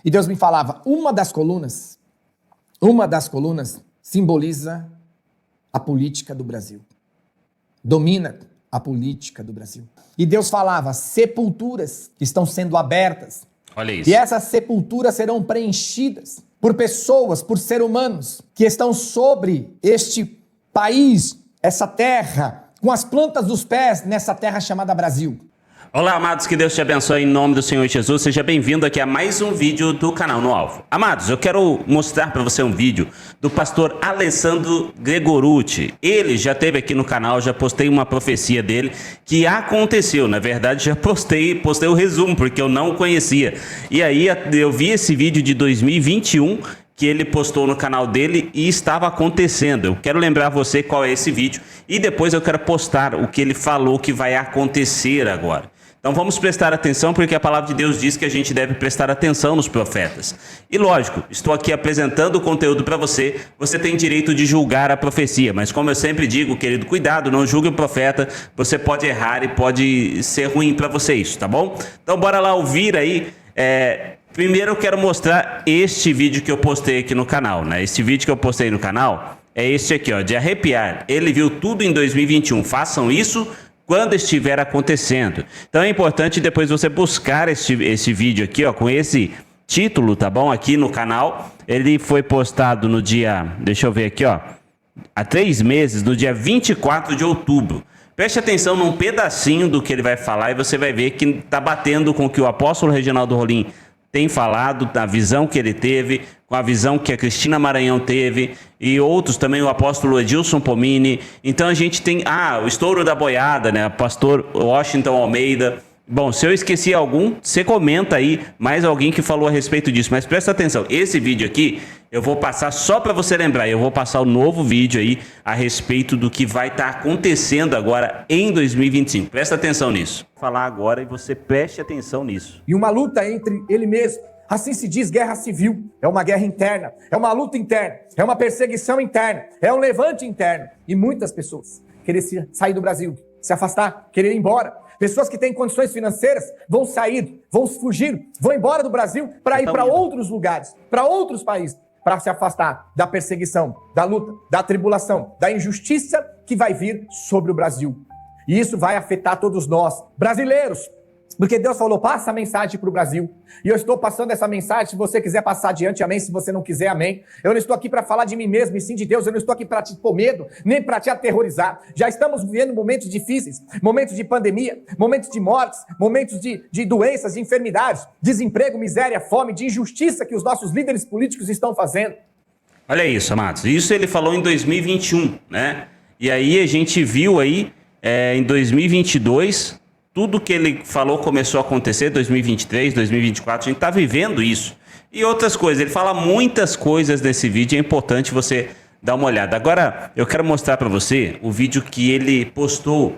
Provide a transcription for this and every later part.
E Deus me falava, uma das colunas simboliza a política do Brasil. Domina a política do Brasil. E Deus falava, sepulturas estão sendo abertas. Olha isso. E essas sepulturas serão preenchidas por pessoas, por seres humanos, que estão sobre este país, essa terra, com as plantas dos pés nessa terra chamada Brasil. Olá, amados, que Deus te abençoe em nome do Senhor Jesus. Seja bem-vindo aqui a mais um vídeo do canal No Alvo. Amados, eu quero mostrar para você um vídeo do pastor Alessandro Gregorutti. Ele já esteve aqui no canal, já postei uma profecia dele que aconteceu. Na verdade, já postei o resumo, porque eu não conhecia. E aí eu vi esse vídeo de 2021 que ele postou no canal dele e estava acontecendo. Eu quero lembrar você qual é esse vídeo e depois eu quero postar o que ele falou que vai acontecer agora. Então vamos prestar atenção, porque a palavra de Deus diz que a gente deve prestar atenção nos profetas. E lógico, estou aqui apresentando o conteúdo para você, você tem direito de julgar a profecia, mas como eu sempre digo, querido, cuidado, não julgue o profeta, você pode errar e pode ser ruim para você isso, tá bom? Então bora lá ouvir aí. Primeiro eu quero mostrar este vídeo que eu postei aqui no canal, né? Este vídeo que eu postei no canal é este aqui, ó, de arrepiar. Ele viu tudo em 2021, façam isso quando estiver acontecendo. Então é importante depois você buscar esse vídeo aqui, ó, com esse título, tá bom? Aqui no canal. Ele foi postado no dia, deixa eu ver aqui, ó, há 3 meses, no dia 24 de outubro. Preste atenção num pedacinho do que ele vai falar e você vai ver que está batendo com o que o apóstolo Reginaldo Rolim tem falado, da visão que ele teve, com a visão que a Cristina Maranhão teve, e outros também, o apóstolo Edilson Pomini. Então a gente tem, o estouro da boiada, né? Pastor Washington Almeida. Bom, se eu esqueci algum, você comenta aí, mais alguém que falou a respeito disso. Mas presta atenção, esse vídeo aqui eu vou passar só para você lembrar. Eu vou passar o novo vídeo aí a respeito do que vai estar acontecendo agora em 2025. Presta atenção nisso. Vou falar agora e você preste atenção nisso. E uma luta entre ele mesmo. Assim se diz guerra civil. É uma guerra interna, é uma luta interna, é uma perseguição interna, é um levante interno. E muitas pessoas querem sair do Brasil, se afastar, querer ir embora. Pessoas que têm condições financeiras vão sair, vão fugir, vão embora do Brasil para ir para outros lugares, para outros países, para se afastar da perseguição, da luta, da tribulação, da injustiça que vai vir sobre o Brasil. E isso vai afetar todos nós, brasileiros, porque Deus falou, passa a mensagem para o Brasil. E eu estou passando essa mensagem, se você quiser passar adiante, amém. Se você não quiser, amém. Eu não estou aqui para falar de mim mesmo, e sim de Deus. Eu não estou aqui para te pôr medo, nem para te aterrorizar. Já estamos vivendo momentos difíceis, momentos de pandemia, momentos de mortes, momentos de doenças, de enfermidades, desemprego, miséria, fome, de injustiça que os nossos líderes políticos estão fazendo. Olha isso, amados. Isso ele falou em 2021, né? E aí a gente viu aí, em 2022... Tudo que ele falou começou a acontecer, 2023, 2024, a gente está vivendo isso. E outras coisas, ele fala muitas coisas nesse vídeo, é importante você dar uma olhada. Agora, eu quero mostrar para você o vídeo que ele postou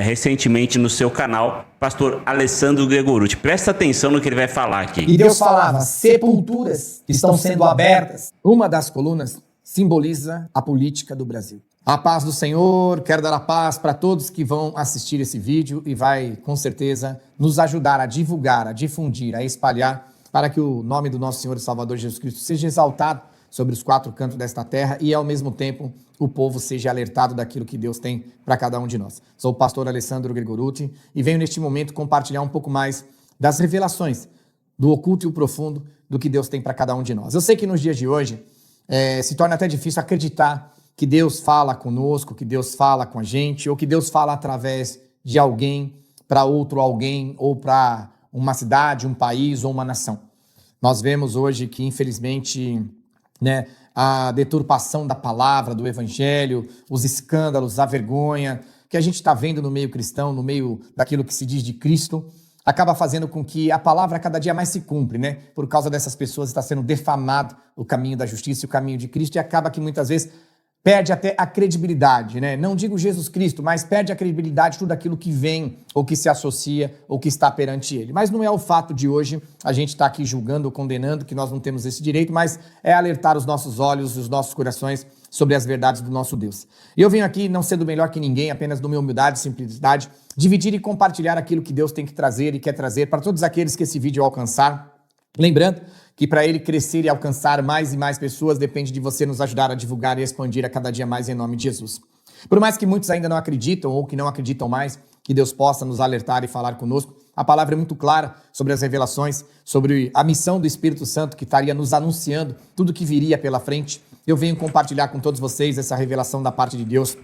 recentemente no seu canal, pastor Alessandro Gregorutti. Presta atenção no que ele vai falar aqui. E Deus falava, sepulturas estão sendo abertas. Uma das colunas simboliza a política do Brasil. A paz do Senhor, quero dar a paz para todos que vão assistir esse vídeo e vai, com certeza, nos ajudar a divulgar, a difundir, a espalhar, para que o nome do nosso Senhor e Salvador Jesus Cristo seja exaltado sobre os 4 cantos desta terra e, ao mesmo tempo, o povo seja alertado daquilo que Deus tem para cada um de nós. Sou o pastor Alessandro Gregorutti e venho neste momento compartilhar um pouco mais das revelações do oculto e o profundo do que Deus tem para cada um de nós. Eu sei que nos dias de hoje se torna até difícil acreditar que Deus fala conosco, que Deus fala com a gente, ou que Deus fala através de alguém para outro alguém, ou para uma cidade, um país ou uma nação. Nós vemos hoje que, infelizmente, né, a deturpação da palavra, do evangelho, os escândalos, a vergonha que a gente está vendo no meio cristão, no meio daquilo que se diz de Cristo, acaba fazendo com que a palavra cada dia mais se cumpre, né? Por causa dessas pessoas está sendo defamado o caminho da justiça e o caminho de Cristo, e acaba que muitas vezes perde até a credibilidade, né? Não digo Jesus Cristo, mas perde a credibilidade tudo aquilo que vem, ou que se associa, ou que está perante ele. Mas não é o fato de hoje a gente estar aqui julgando ou condenando, que nós não temos esse direito, mas é alertar os nossos olhos e os nossos corações sobre as verdades do nosso Deus. E eu venho aqui não sendo melhor que ninguém, apenas na minha humildade e simplicidade, dividir e compartilhar aquilo que Deus tem que trazer e quer trazer para todos aqueles que esse vídeo alcançar. Lembrando que para ele crescer e alcançar mais e mais pessoas, depende de você nos ajudar a divulgar e expandir a cada dia mais em nome de Jesus. Por mais que muitos ainda não acreditam ou que não acreditam mais, que Deus possa nos alertar e falar conosco, a palavra é muito clara sobre as revelações, sobre a missão do Espírito Santo que estaria nos anunciando tudo que viria pela frente. Eu venho compartilhar com todos vocês essa revelação da parte de Deus.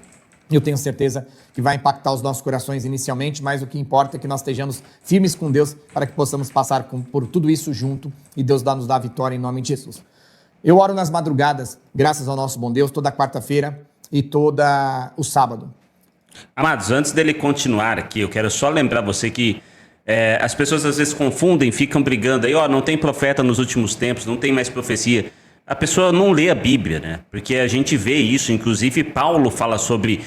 Eu tenho certeza que vai impactar os nossos corações inicialmente, mas o que importa é que nós estejamos firmes com Deus para que possamos passar por tudo isso junto e Deus nos dá a vitória em nome de Jesus. Eu oro nas madrugadas, graças ao nosso bom Deus, toda quarta-feira e todo o sábado. Amados, antes dele continuar aqui, eu quero só lembrar você que as pessoas às vezes confundem, ficam brigando aí, não tem profeta nos últimos tempos, não tem mais profecia. A pessoa não lê a Bíblia, né? Porque a gente vê isso, inclusive Paulo fala sobre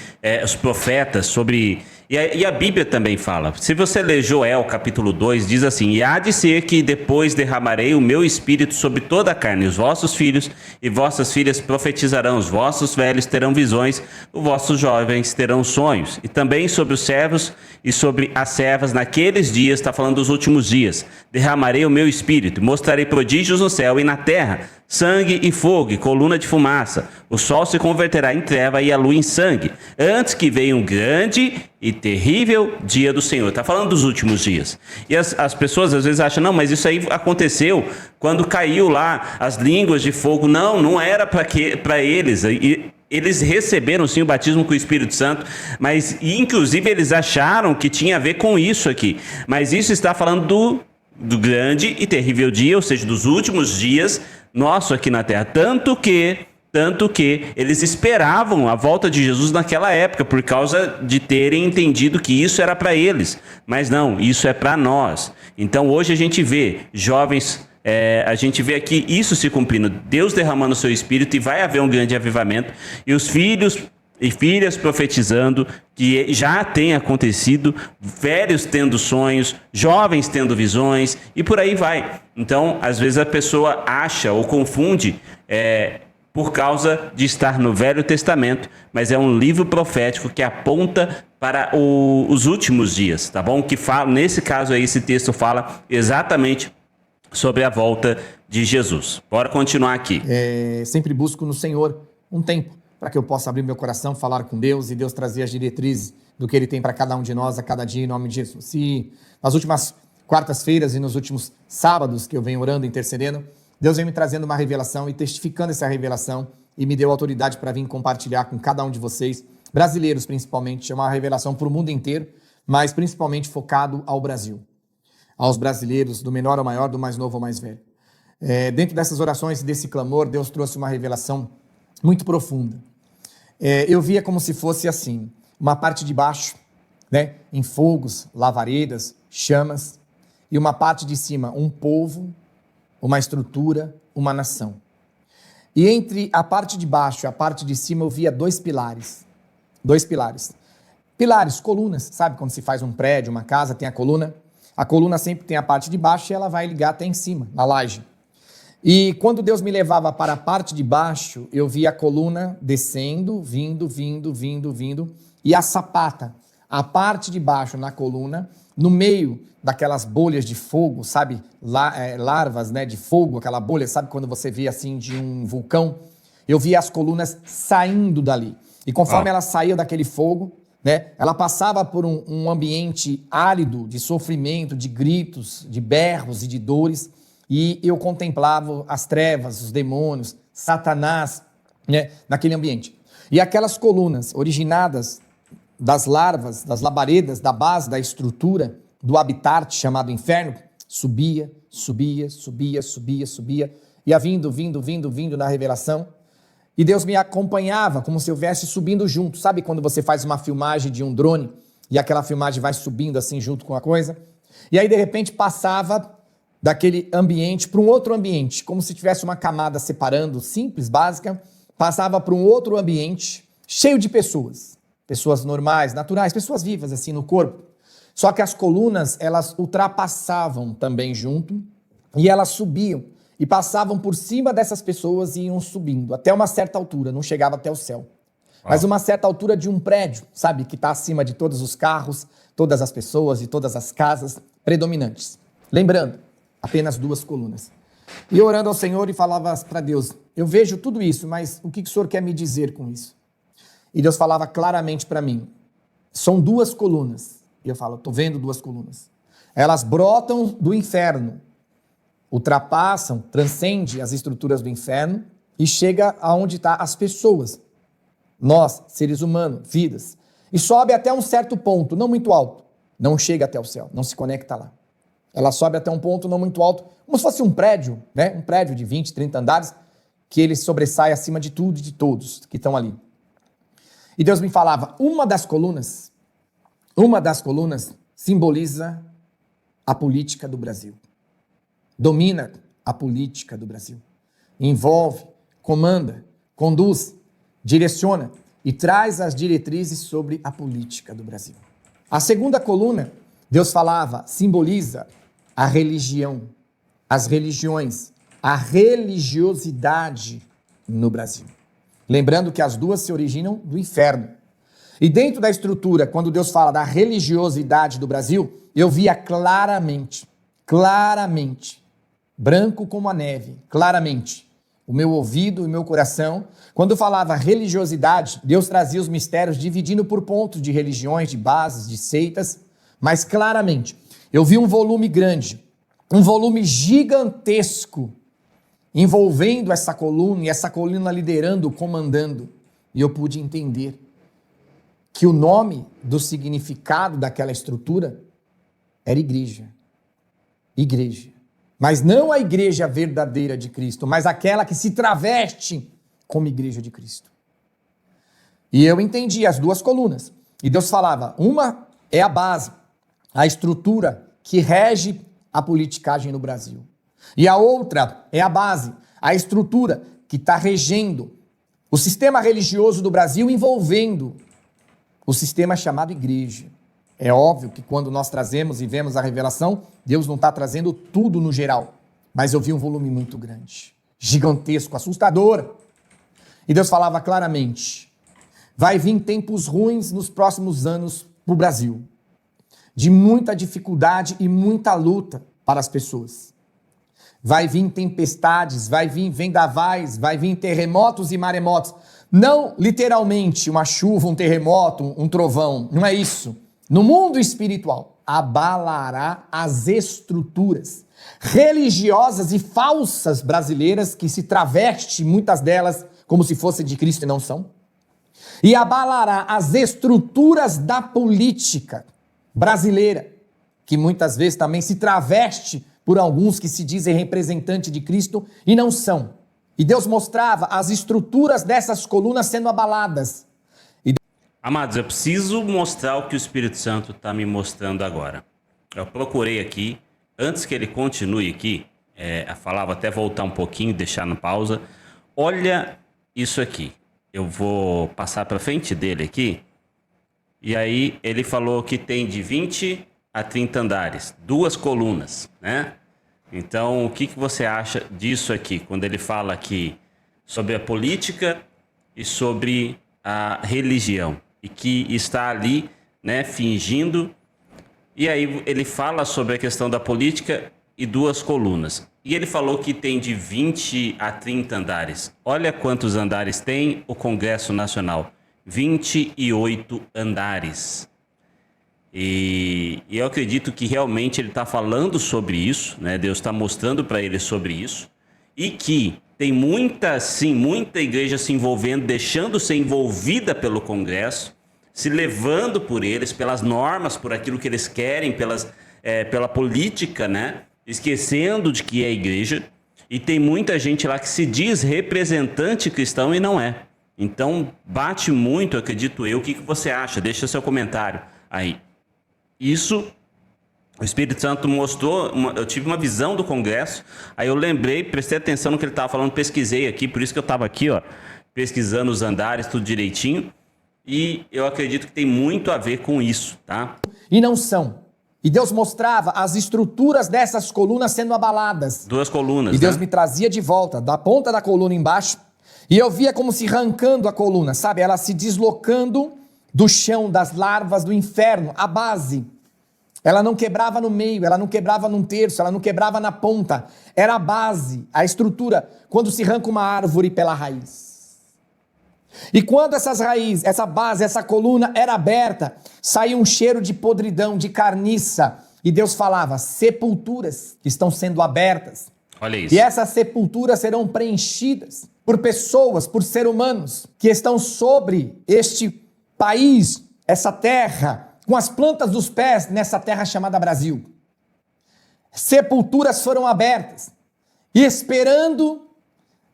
os profetas, sobre... E a Bíblia também fala. Se você ler Joel capítulo 2, diz assim: e há de ser que depois derramarei o meu espírito sobre toda a carne, os vossos filhos e vossas filhas profetizarão, os vossos velhos terão visões, os vossos jovens terão sonhos. E também sobre os servos e sobre as servas naqueles dias, está falando dos últimos dias, derramarei o meu espírito, mostrarei prodígios no céu e na terra, sangue e fogo e coluna de fumaça. O sol se converterá em treva e a lua em sangue, antes que venha um grande e terrível dia do Senhor. Está falando dos últimos dias. E as pessoas às vezes acham, não, mas isso aí aconteceu quando caiu lá as línguas de fogo. Não era para eles. Eles receberam sim o batismo com o Espírito Santo, mas inclusive eles acharam que tinha a ver com isso aqui. Mas isso está falando do grande e terrível dia, ou seja, dos últimos dias nosso aqui na terra. Tanto que eles esperavam a volta de Jesus naquela época, por causa de terem entendido que isso era para eles. Mas não, isso é para nós. Então hoje a gente vê jovens, a gente vê aqui isso se cumprindo, Deus derramando o seu Espírito, e vai haver um grande avivamento, e os filhos e filhas profetizando, que já tem acontecido, velhos tendo sonhos, jovens tendo visões, e por aí vai. Então, às vezes a pessoa acha ou confunde por causa de estar no Velho Testamento, mas é um livro profético que aponta para os últimos dias, tá bom? Que fala, nesse caso aí, esse texto fala exatamente sobre a volta de Jesus. Bora continuar aqui. Sempre busco no Senhor um tempo para que eu possa abrir meu coração, falar com Deus e Deus trazer as diretrizes do que Ele tem para cada um de nós a cada dia, em nome de Jesus. E nas últimas quartas-feiras e nos últimos sábados que eu venho orando e intercedendo, Deus vem me trazendo uma revelação e testificando essa revelação e me deu autoridade para vir compartilhar com cada um de vocês, brasileiros principalmente. É uma revelação para o mundo inteiro, mas principalmente focado ao Brasil, aos brasileiros, do menor ao maior, do mais novo ao mais velho. Dentro dessas orações e desse clamor, Deus trouxe uma revelação muito profunda. Eu via como se fosse assim, uma parte de baixo, né, em fogos, lavaredas, chamas, e uma parte de cima, um povo, uma estrutura, uma nação. E entre a parte de baixo e a parte de cima eu via dois pilares. Pilares, colunas, sabe quando se faz um prédio, uma casa, tem a coluna? A coluna sempre tem a parte de baixo e ela vai ligar até em cima, na laje. E quando Deus me levava para a parte de baixo, eu via a coluna descendo, vindo, e a sapata, a parte de baixo na coluna, no meio daquelas bolhas de fogo, sabe, larvas, né, de fogo, aquela bolha, sabe quando você vê assim de um vulcão? Eu via as colunas saindo dali. E conforme ela saía daquele fogo, né, ela passava por um ambiente árido, de sofrimento, de gritos, de berros e de dores, e eu contemplava as trevas, os demônios, Satanás, né, naquele ambiente. E aquelas colunas originadas das larvas, das labaredas, da base, da estrutura, do habitat chamado inferno, subia, ia vindo na revelação, e Deus me acompanhava como se eu estivesse subindo junto. Sabe quando você faz uma filmagem de um drone, e aquela filmagem vai subindo assim junto com a coisa? E aí de repente passava daquele ambiente para um outro ambiente, como se tivesse uma camada separando, simples, básica, passava para um outro ambiente, cheio de pessoas normais, naturais, pessoas vivas assim no corpo. Só que as colunas, elas ultrapassavam também junto, e elas subiam, e passavam por cima dessas pessoas e iam subindo, até uma certa altura, não chegava até o céu. Mas uma certa altura de um prédio, sabe, que está acima de todos os carros, todas as pessoas e todas as casas predominantes. Lembrando, apenas duas colunas. E orando ao Senhor e falava para Deus, eu vejo tudo isso, mas o que o Senhor quer me dizer com isso? E Deus falava claramente para mim, são duas colunas. E eu falo, estou vendo duas colunas. Elas brotam do inferno, ultrapassam, transcendem as estruturas do inferno e chega aonde estão as pessoas. Nós, seres humanos, vidas. E sobe até um certo ponto, não muito alto. Não chega até o céu, não se conecta lá. Ela sobe até um ponto não muito alto, como se fosse um prédio, né? Um prédio de 20, 30 andares, que ele sobressai acima de tudo e de todos que estão ali. E Deus me falava, uma das colunas simboliza a política do Brasil. Domina a política do Brasil. Envolve, comanda, conduz, direciona e traz as diretrizes sobre a política do Brasil. A segunda coluna, Deus falava, simboliza a religião, as religiões, a religiosidade no Brasil. Lembrando que as duas se originam do inferno. E dentro da estrutura, quando Deus fala da religiosidade do Brasil, eu via claramente, branco como a neve, claramente, o meu ouvido e o meu coração. Quando falava religiosidade, Deus trazia os mistérios dividindo por pontos de religiões, de bases, de seitas, mas claramente, eu vi um volume grande, um volume gigantesco, envolvendo essa coluna, e essa coluna liderando, comandando, e eu pude entender que o nome do significado daquela estrutura era igreja. Igreja. Mas não a igreja verdadeira de Cristo, mas aquela que se traveste como igreja de Cristo. E eu entendi as duas colunas. E Deus falava, uma é a base, a estrutura que rege a politicagem no Brasil. E a outra é a base, a estrutura que está regendo o sistema religioso do Brasil, envolvendo o sistema chamado igreja. É óbvio que quando nós trazemos e vemos a revelação, Deus não está trazendo tudo no geral, mas eu vi um volume muito grande, gigantesco, assustador. E Deus falava claramente, vai vir tempos ruins nos próximos anos para o Brasil, de muita dificuldade e muita luta para as pessoas. Vai vir tempestades, vai vir vendavais, vai vir terremotos e maremotos. Não literalmente uma chuva, um terremoto, um trovão, não é isso. No mundo espiritual, abalará as estruturas religiosas e falsas brasileiras que se travestem, muitas delas, como se fossem de Cristo e não são. E abalará as estruturas da política brasileira, que muitas vezes também se traveste por alguns que se dizem representantes de Cristo e não são. E Deus mostrava as estruturas dessas colunas sendo abaladas. Amados, eu preciso mostrar o que o Espírito Santo está me mostrando agora. Eu procurei aqui, antes que ele continue aqui, a falar, vou até voltar um pouquinho, deixar no pausa. Olha isso aqui. Eu vou passar para frente dele aqui. E aí ele falou que tem de 20 a 30 andares, duas colunas, né? Então, o que você acha disso aqui, quando ele fala aqui sobre a política e sobre a religião, e que está ali, né, fingindo, e aí ele fala sobre a questão da política e duas colunas. E ele falou que tem de 20 a 30 andares. Olha quantos andares tem o Congresso Nacional. 28 andares. E eu acredito que realmente ele está falando sobre isso, né? Deus está mostrando para ele sobre isso. E que tem muita igreja se envolvendo, deixando ser envolvida pelo Congresso, se levando por eles, pelas normas, por aquilo que eles querem, pela política, né? Esquecendo de que é igreja. E tem muita gente lá que se diz representante cristão e não é. Então, bate muito, acredito eu. O que você acha? Deixa seu comentário aí. Isso, o Espírito Santo mostrou, eu tive uma visão do Congresso, aí eu lembrei, prestei atenção no que ele estava falando, pesquisei aqui, por isso que eu estava aqui, ó, pesquisando os andares, tudo direitinho, e eu acredito que tem muito a ver com isso, tá? E não são. E Deus mostrava as estruturas dessas colunas sendo abaladas. Duas colunas, e Deus me trazia de volta, da ponta da coluna embaixo, e eu via como se arrancando a coluna, sabe? Ela se deslocando do chão, das larvas do inferno, a base. Ela não quebrava no meio, ela não quebrava num terço, ela não quebrava na ponta. Era a base, a estrutura, quando se arranca uma árvore pela raiz. E quando essas raízes, essa base, essa coluna era aberta, saía um cheiro de podridão, de carniça. E Deus falava, sepulturas estão sendo abertas. Olha isso. E essas sepulturas serão preenchidas por pessoas, por seres humanos, que estão sobre este país, essa terra, com as plantas dos pés nessa terra chamada Brasil. Sepulturas foram abertas. E esperando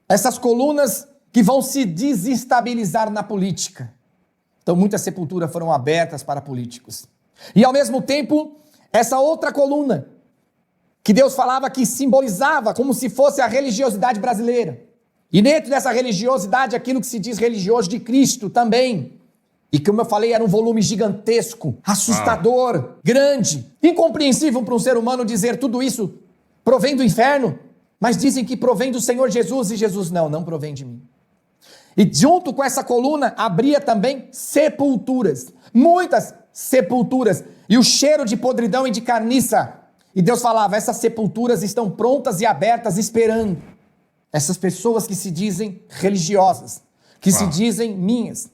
essas colunas que vão se desestabilizar na política. Então muitas sepulturas foram abertas para políticos. E ao mesmo tempo, essa outra coluna, que Deus falava que simbolizava como se fosse a religiosidade brasileira. E dentro dessa religiosidade, aquilo que se diz religioso de Cristo também. E como eu falei, era um volume gigantesco, assustador, grande, incompreensível para um ser humano dizer tudo isso provém do inferno, mas dizem que provém do Senhor Jesus, e Jesus não provém de mim. E junto com essa coluna abria também sepulturas, muitas sepulturas, e o cheiro de podridão e de carniça. E Deus falava, essas sepulturas estão prontas e abertas esperando essas pessoas que se dizem religiosas, que se dizem minhas,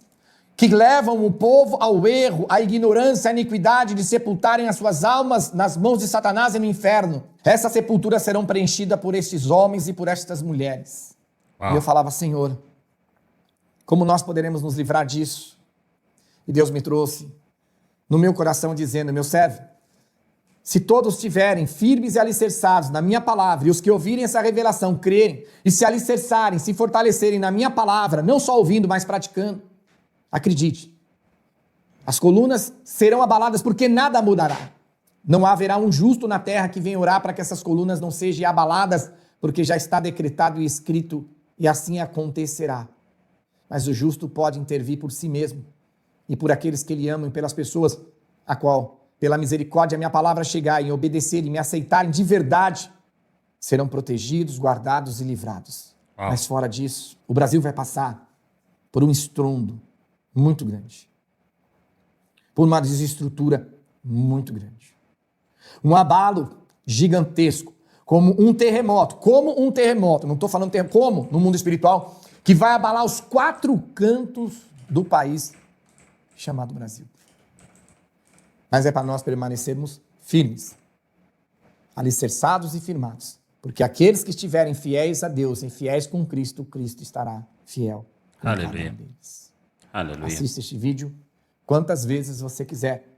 que levam o povo ao erro, à ignorância, à iniquidade de sepultarem as suas almas nas mãos de Satanás e no inferno. Essas sepulturas serão preenchidas por estes homens e por estas mulheres. E eu falava, Senhor, como nós poderemos nos livrar disso? E Deus me trouxe no meu coração dizendo, meu servo, se todos estiverem firmes e alicerçados na minha palavra, e os que ouvirem essa revelação crerem, e se alicerçarem, se fortalecerem na minha palavra, não só ouvindo, mas praticando, acredite, as colunas serão abaladas porque nada mudará. Não haverá um justo na terra que venha orar para que essas colunas não sejam abaladas, porque já está decretado e escrito, e assim acontecerá. Mas o justo pode intervir por si mesmo, e por aqueles que ele ama, e pelas pessoas a qual, pela misericórdia, a minha palavra chegar e obedecerem, me aceitarem de verdade, serão protegidos, guardados e livrados. Mas fora disso, o Brasil vai passar por um estrondo muito grande, por uma desestrutura muito grande, um abalo gigantesco, como um terremoto, não estou falando terremoto, como no mundo espiritual, que vai abalar os 4 cantos do país chamado Brasil. Mas é para nós permanecermos firmes, alicerçados e firmados, porque aqueles que estiverem fiéis a Deus, e fiéis com Cristo, Cristo estará fiel. Aleluia. Aleluia. Assista este vídeo quantas vezes você quiser.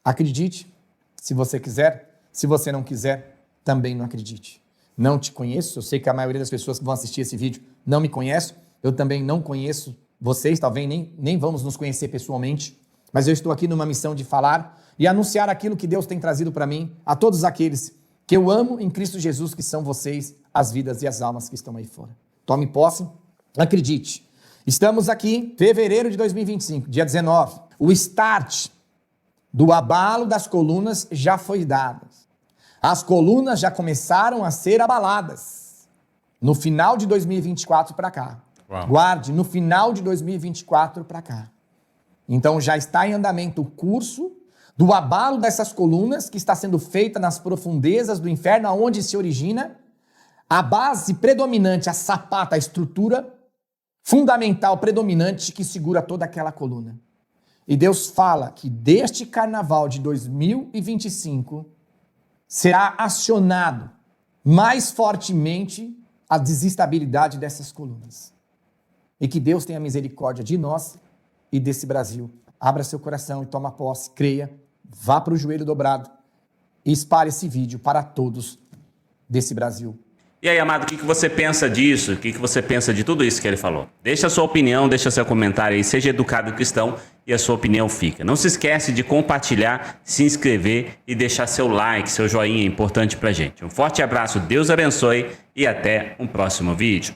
Acredite, se você quiser. Se você não quiser, também não acredite. Não te conheço, eu sei que a maioria das pessoas que vão assistir esse vídeo não me conhece, eu também não conheço vocês, talvez nem vamos nos conhecer pessoalmente, mas eu estou aqui numa missão de falar e anunciar aquilo que Deus tem trazido para mim, a todos aqueles que eu amo em Cristo Jesus, que são vocês, as vidas e as almas que estão aí fora. Tome posse, acredite. Estamos aqui, fevereiro de 2025, dia 19. O start do abalo das colunas já foi dado. As colunas já começaram a ser abaladas no final de 2024 para cá. Guarde, no final de 2024 para cá. Então já está em andamento o curso do abalo dessas colunas que está sendo feita nas profundezas do inferno, onde se origina a base predominante, a sapata, a estrutura fundamental, predominante, que segura toda aquela coluna. E Deus fala que deste carnaval de 2025 será acionado mais fortemente a desestabilidade dessas colunas. E que Deus tenha misericórdia de nós e desse Brasil. Abra seu coração e toma posse, creia, vá para o joelho dobrado e espalhe esse vídeo para todos desse Brasil. E aí, amado, o que você pensa disso? O que você pensa de tudo isso que ele falou? Deixa a sua opinião, deixa seu comentário aí, seja educado cristão e a sua opinião fica. Não se esquece de compartilhar, se inscrever e deixar seu like, seu joinha, é importante pra gente. Um forte abraço, Deus abençoe e até um próximo vídeo.